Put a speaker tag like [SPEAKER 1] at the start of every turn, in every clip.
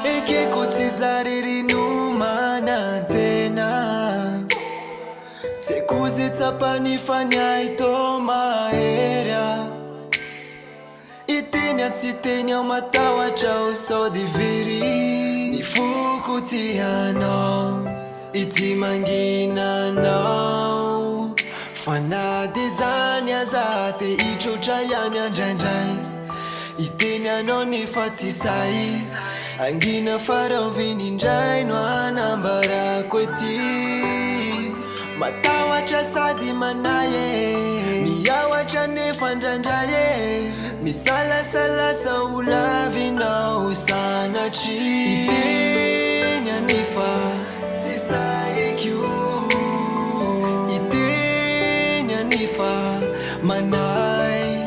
[SPEAKER 1] Eke kutizariri numana tena Tekuzi tapanifanya itoma era Itenya tsitenya matawa cha uso diviri Nifukutiano Itimangina no Fana dizanya zate ichucha yanya janjai Itenya no nifatisai Angina farovini njai nwana mbara kweti Matawa cha sadi manaye Miyawa cha nefa njanjaye Misala sala sa ulavi na usana chi Itenya nefa tisaye kyu Itenya nefa manai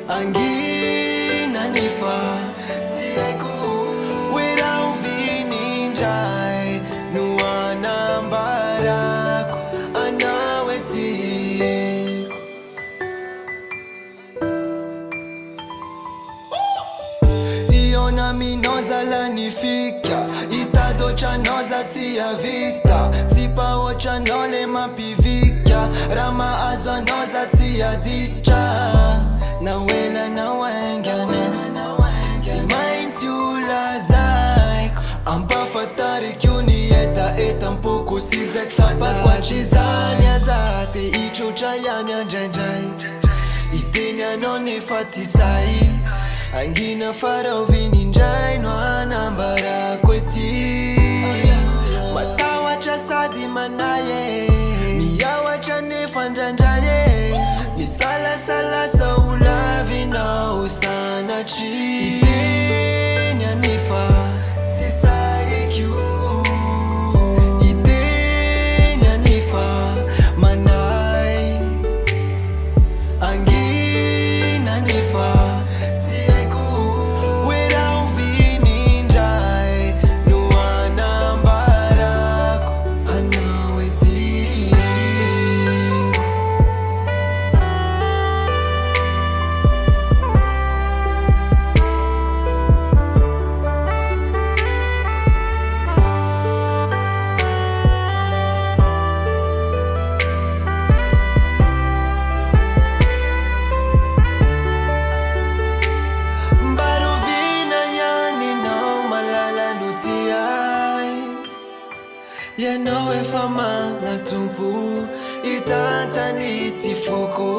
[SPEAKER 1] Angina nefa tiaku Wera uvini njai Nuana mbaraku anaweti Iona minoza lanifika Itadocha noza tia vita Sipa ocha nole mapivika Rama azwa noza tia dicha Nawela na wengana Simainti ulazaik Ampa fatari kyuni eta mpuku size tsapat Wachizanya zate ichucha yanya janjai Itenya noni fatisai Angina farovini njai nwana mbara kweti Matawa cha sadi manaye Miyawa cha nefa njanjaye Misala sala sa ulavi na usana chi Itenya nefa tisaye kyu Itenya nefa manai Angina nefa Yanowe fama na tumpu Itanta nitifuku